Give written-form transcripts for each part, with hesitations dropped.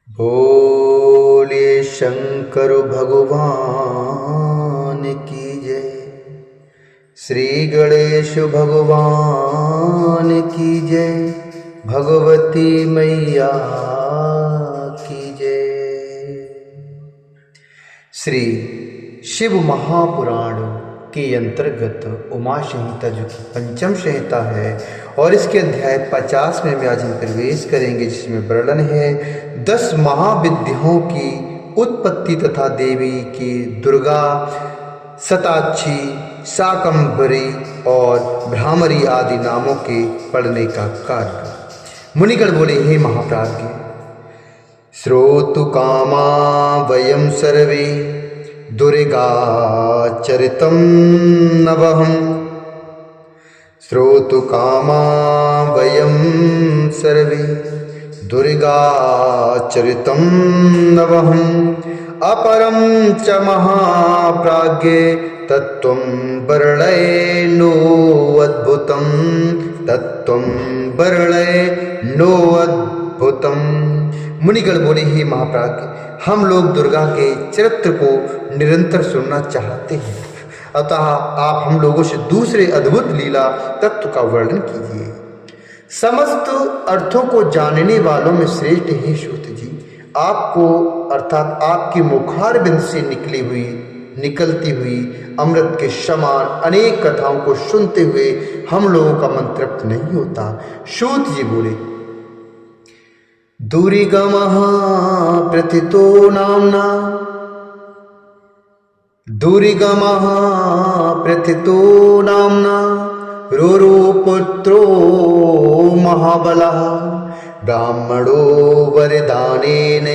बोलिए शंकर भगवान की जय। श्री गणेश भगवान की जय। भगवती मैया की जय। श्री शिव महापुराण के अंतर्गत उमा संहिता जो कि पंचम संहिता है और इसके अध्याय 50 में आज हम प्रवेश करेंगे, जिसमें वर्णन है 10 महाविद्याओं की उत्पत्ति तथा देवी की दुर्गा, शताक्षी, शाकंभरी और भ्रामरी आदि नामों के पढ़ने का कार्य। मुनिगण बोले, हे महाप्राज्ञ, श्रोतु कामा वयम सर्वे दुर्गा चरितं नवहं। श्रोतु कामा वयं सर्वे दुर्गा चरितं नवहं। अपरं च महाप्राज्ञे तत्त्वं वर्णय नो अद्भुतं। तत्त्वं वर्णय नो अद्भुतं। मुनिगण बोले, हे महाप्राज्ञ, हम लोग दुर्गा के चरित्र को निरंतर सुनना चाहते हैं, अतः आप हम लोगों से दूसरे अद्भुत लीला तत्व का वर्णन कीजिए। समस्त अर्थों को जानने वालों में श्रेष्ठ हैं सूत जी। आपको अर्थात आपकी मुखारबिंद से निकलती हुई अमृत के समान अनेक कथाओं को सुनते हुए हम लोगों का मन तृप्त नहीं होता। सूत जी बोले, दुर्गमः प्रथितो नाम्ना। दुर्गमः प्रथितो नाम्ना रुरुपुत्रो महाबलः। ब्राह्मणो वरदानेन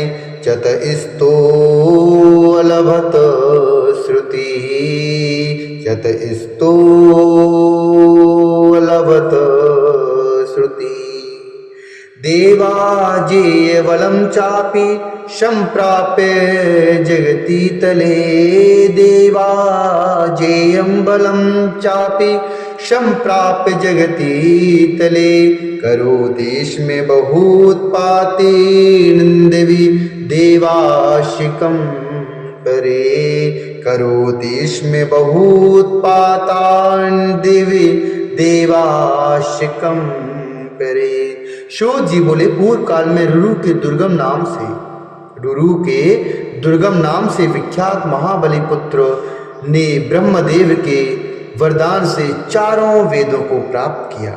चतस्थो अलभत श्रुति। चतस्थो अलभत श्रुति। देवाजेय बलं चापि संप्राप्य जगति तले। देवाजेयं बलं चापि संप्राप्य जगति तले। करो देश में बहुत्पाते देवी देवाशिकं करे। करो देश में बहुत्पातान् देवी देवाशिकं करे। सूत जी बोले, पूर्व काल में रुरु के दुर्गम नाम से विख्यात महाबली पुत्र ने ब्रह्मदेव के वरदान से चारों वेदों को प्राप्त किया।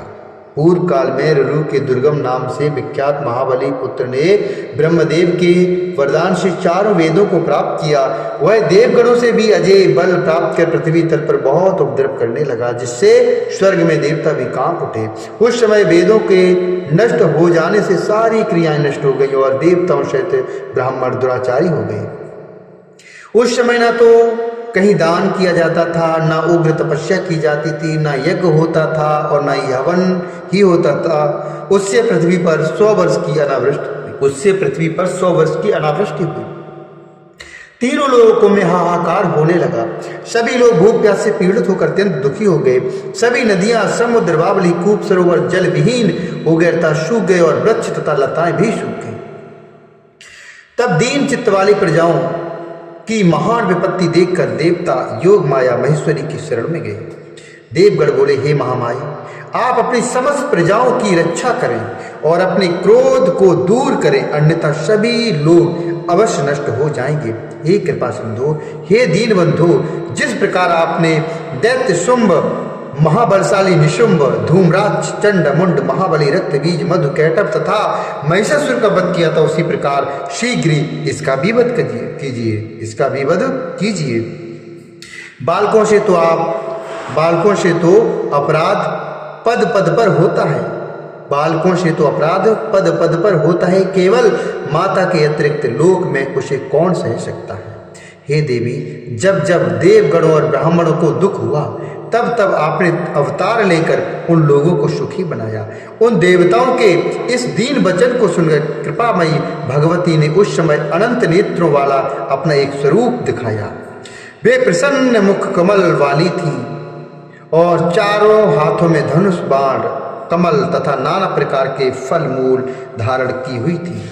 पूर्व काल में रुरु के दुर्गम नाम से विख्यात महाबली पुत्र ने ब्रह्मदेव के वरदान से चारों वेदों को प्राप्त किया। वह देवगणों से भी अजय बल प्राप्त कर पृथ्वी तल पर बहुत उपद्रव करने लगा, जिससे स्वर्ग में देवता भी कांप उठे। उस समय वेदों के नष्ट हो जाने से सारी क्रियाएं नष्ट हो गई और देवताओं सहित ब्राह्मण दुराचारी हो गए। उस समय ना तो कहीं दान किया जाता था, ना उग्र तपस्या की जाती थी, ना यज्ञ होता था और ना हवन ही होता था। उससे पृथ्वी पर 100 वर्ष की अनावृष्टि हुई। तीनों लोगों में हाहाकार होने लगा। सभी लोग भूख प्यास से पीड़ित होकर अत्यंत दुखी हो गए। सभी नदियां, समुद्र, बावली, कूप, सरोवर जल विहीन हो गए तथा सूख गए और वृक्ष तथा लताएं भी सूख गई। तब दीन चित्त वाली प्रजाओं की महान विपत्ति देखकर देवता योग माया महेश्वरी की शरण में गए। देवगण बोले, हे महामाई, आप अपनी समस्त प्रजाओं की रक्षा करें और अपने क्रोध को दूर करें, अन्यथा सभी लोग अवश्य नष्ट हो जाएंगे। हे कृपा सिंधु, हे दीन बंधु, जिस प्रकार आपने दैत्य शुंभ, महाबलशाली निशुंभ, धूम्राक्ष, चंड, मुंड, महाबली, रक्त बीज, मधु, कैटभ तथा महिषासुर का वध किया था, उसी प्रकार शीघ्र इसका भी वध कीजिए। इसका भी वध कीजिए। बालकों से तो अपराध पद पद पर होता है। बालकों से तो अपराध पद पद पर होता है, केवल माता के अतिरिक्त लोक में उसे कौन सह सकता है। हे देवी, जब जब देवगणों और ब्राह्मणों को दुख हुआ, तब तब आपने अवतार लेकर उन लोगों को सुखी बनाया। उन देवताओं के इस दीन वचन को सुनकर कृपामयी भगवती ने उस समय अनंत नेत्रों वाला अपना एक स्वरूप दिखाया। वे प्रसन्न मुख कमल वाली थीं और चारों हाथों में धनुष, बाण, कमल तथा नाना प्रकार के फल मूल धारण की हुई थी।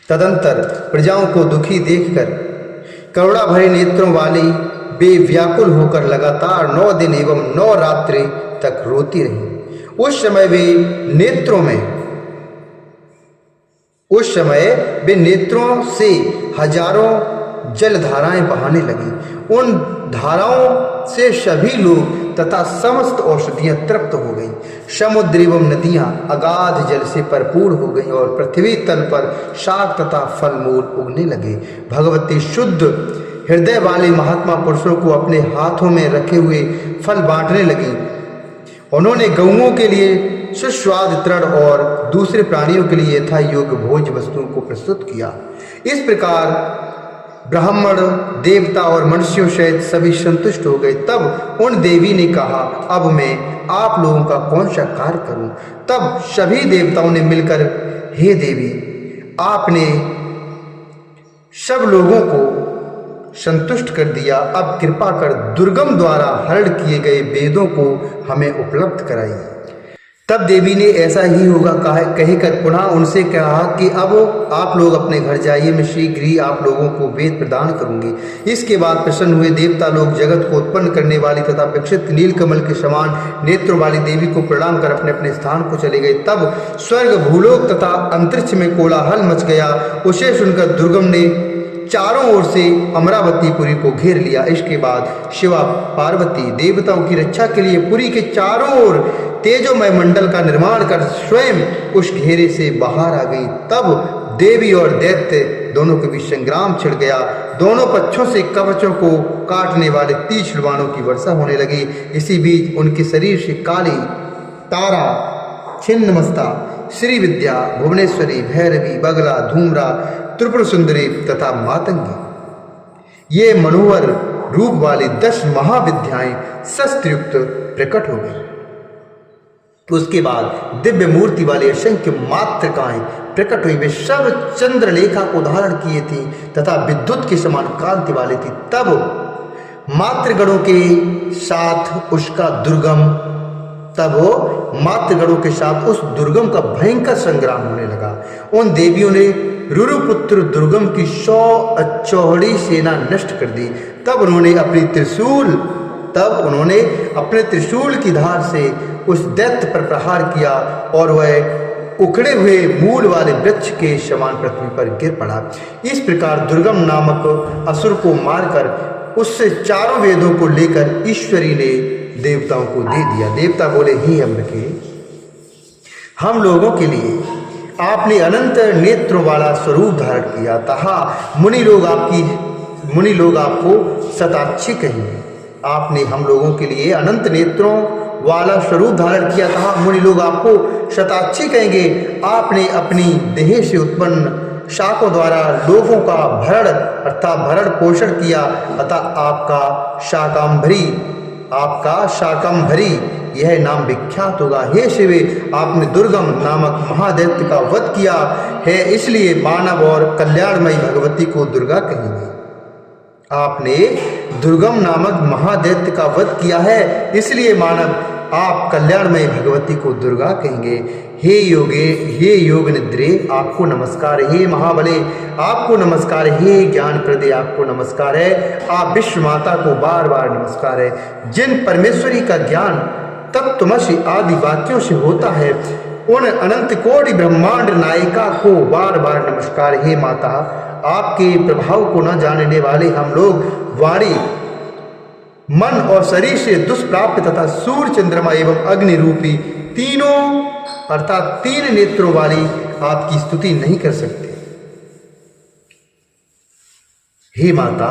तदंतर प्रजाओं को दुखी देखकर करुणा भरे नेत्रों वाली वे व्याकुल होकर लगातार 9 दिन एवं 9 रात्रि तक रोती रही। उस समय वे नेत्रों से हजारों जलधाराएं बहाने लगी। उन धाराओं से सभी लोग तथा समस्त औषधियां तृप्त हो गईं। समुद्र एवं नदियां अगाध जल से भरपूर हो गईं और पृथ्वी तल पर शाक तथा फल मूल उगने लगे। भगवती शुद्ध हृदय वाले महात्मा पुरुषों को अपने हाथों में रखे हुए फल बांटने लगी। उन्होंने गौओं के लिए सुस्वाद तृण और दूसरे प्राणियों के लिए यथा योग्य भोज्य वस्तुओं को प्रस्तुत किया। इस प्रकार ब्राह्मण, देवता और मनुष्यों सहित सभी संतुष्ट हो गए। तब उन देवी ने कहा, अब मैं आप लोगों का कौन सा कार्य करूं? तब सभी देवताओं ने मिलकर, हे देवी, आपने सब लोगों को संतुष्ट कर दिया। अब कृपा कर दुर्गम द्वारा हरण किए गए वेदों को हमें उपलब्ध कराइए। तब देवी ने ऐसा ही होगा कहकर पुनः उनसे कहा कि अब आप लोग अपने घर जाइए, मैं शीघ्र ही आप लोगों को वेद प्रदान करूंगी। इसके बाद प्रसन्न हुए देवता लोग जगत को उत्पन्न करने वाली तथा विकसित नीलकमल के समान नेत्रों वाली देवी को प्रणाम कर अपने अपने स्थान को चले गए। तब स्वर्ग, भूलोक तथा अंतरिक्ष में कोलाहल मच गया। उसे सुनकर दुर्गम ने चारों ओर से अमरावतीपुरी को घेर लिया। इसके बाद शिवा पार्वती देवताओं की रक्षा के लिए पुरी के चारों ओर तेजोमय मंडल का निर्माण कर स्वयं उस घेरे से बाहर आ गई। तब देवी और दैत्य दोनों के बीच संग्राम छिड़ गया। दोनों पक्षों से कवचों को काटने वाले तीक्ष्ण बाणों की वर्षा होने लगी। इसी बीच उनके शरीर से काली, तारा, छिन्नमस्ता, श्री विद्या, भुवनेश्वरी, भैरवी, बगला, धूम्रा, त्रिपुर सुंदरी तथा मातंगी, ये मनोहर रूप वाली 10 महाविद्याएं शस्त्रयुक्त प्रकट हो गई। उसके बाद दिव्य मूर्ति वाले असंख्य मातृकाएं प्रकट हुई। वे सब चंद्रलेखा को धारण किए थी तथा विद्युत के समान कांति वाली थी। तब मातृगणों के साथ उस दुर्गम का भयंकर संग्राम होने लगा। उन देवियों ने रुरुपुत्र दुर्गम की 100 अचौहड़ी सेना नष्ट कर दी। तब उन्होंने अपने त्रिशूल की धार से उस दैत्य पर प्रहार किया और वह उखड़े हुए मूल वाले वृक्ष के समान पृथ्वी पर गिर पड़ा। इस प्रकार दुर्गम नामक असुर को मारकर उससे चारों वेदों को लेकर ईश्वरी ने देवताओं को दे दिया। देवता बोले, हे अम्बिके, हम लोगों के लिए आपने अनंत नेत्रों वाला स्वरूप धारण किया तथा मुनि लोग आपको शताक्षी कहेंगे। आपने हम लोगों के लिए अनंत नेत्रों वाला स्वरूप धारण किया तथा मुनि लोग आपको शताक्षी कहेंगे। आपने अपनी देह से उत्पन्न शाकों द्वारा लोगों का भरण पोषण किया अतः आपका शाकंभरी यह नाम विख्यात होगा। हे शिवे, आपने दुर्गम नामक महादैत्य का वध किया है, इसलिए मानव और कल्याणमयी भगवती को दुर्गा कहेंगे। आपने दुर्गम नामक महादैत्य का वध किया है, इसलिए मानव आप कल्याणमयी भगवती को दुर्गा कहेंगे। हे योग निद्रे, आपको नमस्कार। हे महाबले, आपको नमस्कार। हे ज्ञान प्रदे, आपको नमस्कार है। आप विश्व माता को बार बार नमस्कार है। जिन परमेश्वरी का ज्ञान तत्त्वमसि आदि वाक्यों से होता है, उन अनंत कोटि ब्रह्मांड नायिका को बार बार नमस्कार। हे माता, आपके प्रभाव को न जानने वाले हम लोग वाणी, मन और शरीर से दुष्प्राप्य तथा सूर्य, चंद्रमा एवं अग्नि रूपी तीनों अर्थात 3 नेत्रों वाली आपकी स्तुति नहीं कर सकते। हे माता,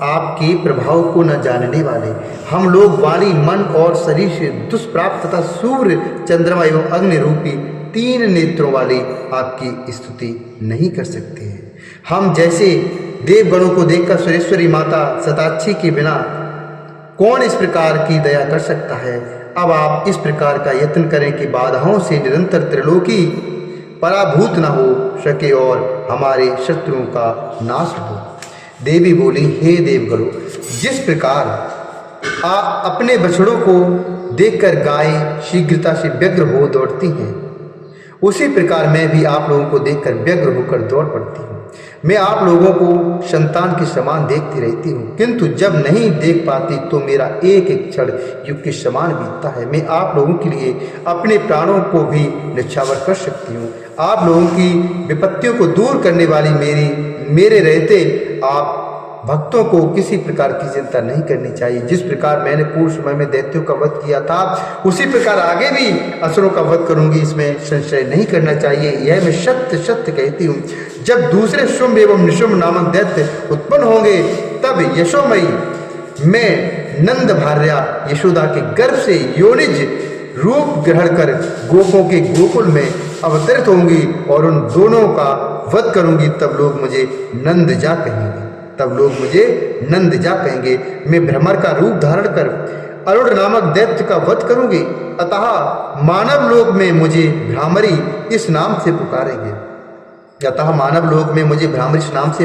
आपके प्रभाव को न जानने वाले हम लोग वाणी, मन और शरीर से दुष्प्राप्त तथा सूर्य, चंद्रमा एवं अग्नि रूपी 3 नेत्रों वाली आपकी स्तुति नहीं कर सकते हैं। हम जैसे देवगणों को देखकर सुरेश्वरी माता शताक्षी के बिना कौन इस प्रकार की दया कर सकता है। अब आप इस प्रकार का यत्न करें कि बाधाओं से निरंतर त्रिलोकी पराभूत न हो सके और हमारे शत्रुओं का नाश हो। देवी बोली, हे देवगणों, जिस प्रकार आप अपने बछड़ों को देखकर गाय शीघ्रता से व्यग्र हो दौड़ती हैं, उसी प्रकार मैं भी आप लोगों को देखकर व्यग्र होकर दौड़ पड़ती हूँ। मैं आप लोगों को संतान के समान देखती रहती हूँ, किंतु जब नहीं देख पाती तो मेरा एक एक क्षण युग के समान बीतता है। मैं आप लोगों के लिए अपने प्राणों को भी न्यौछावर कर सकती हूँ। आप लोगों की विपत्तियों को दूर करने वाली मेरे रहते आप भक्तों को किसी प्रकार की चिंता नहीं करनी चाहिए। जिस प्रकार मैंने पूर्व समय में दैत्यों का वध किया था, उसी प्रकार आगे भी असुरों का वध करूंगी, इसमें संशय नहीं करना चाहिए। यह मैं सत्य सत्य कहती हूँ। जब दूसरे शुंभ एवं निशुंभ नामक दैत्य उत्पन्न होंगे, तब यशोमयी मैं नंद भार्या यशोदा के गर्भ से योनिज रूप ग्रहण कर गोपों के गोकुल में अवतरित होंगी और उन दोनों का वध करूंगी। तब लोग मुझे नंद जा कहेंगे। मैं भ्रमर का रूप धारण कर अरुण नामक दैत्य का वध करूंगी। अतः मानव लोक में मुझे भ्रामरी इस नाम से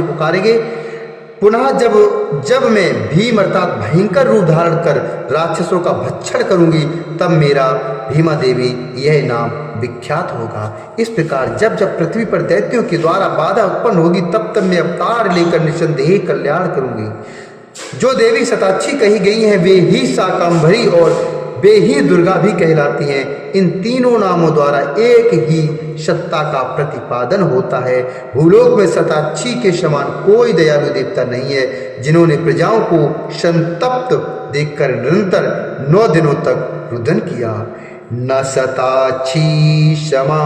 पुकारेंगे। पुनः जब मैं भीम अर्थात भयंकर रूप धारण कर राक्षसों का भक्षण करूंगी, तब मेरा भीमा देवी यह नाम विख्यात होगा। इस प्रकार जब जब पृथ्वी पर दैत्यों के द्वारा बाधा उत्पन्न होगी, तब तब मैं अवतार लेकर निसंदेह कल्याण करूंगी। जो देवी शताक्षी कही गई हैं, वे ही शाकंभरी और वे ही दुर्गा भी कहलाती हैं। इन तीनों नामों द्वारा एक ही सत्ता का प्रतिपादन होता है। भूलोक में शताक्षी के समान कोई दयालु देवता नहीं है, जिन्होंने प्रजाओं को संतप्त देखकर निरंतर 9 दिनों तक रुदन किया। न शताक्षी क्षमा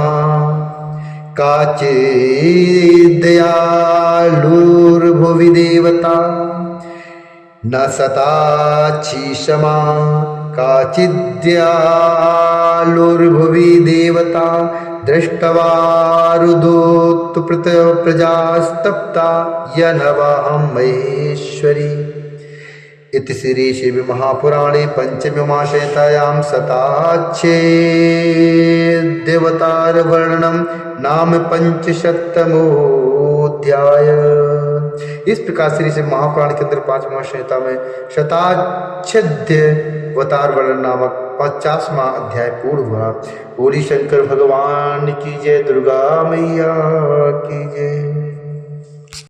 काचिद् दयालुर्भुवि देवता, न शताक्षी क्षमा काचिद् दयालुर्भुवि देवता, दृष्ट्वा रुदोत्पृत प्रजास्तप्ता यनवाहं महेश्वरी। इति श्री शिव महापुराणे पंचम्यां शताक्षे देवतार वर्णनम नाम 500तमोऽध्याय। इस प्रकार श्री शिव महापुराण के अंदर 5वां संहिता में शताक्षदेवतार वर्णन नामक 50वां अध्याय पूर्ण हुआ। बोली शंकर भगवान की जय, दुर्गा मैया की जय।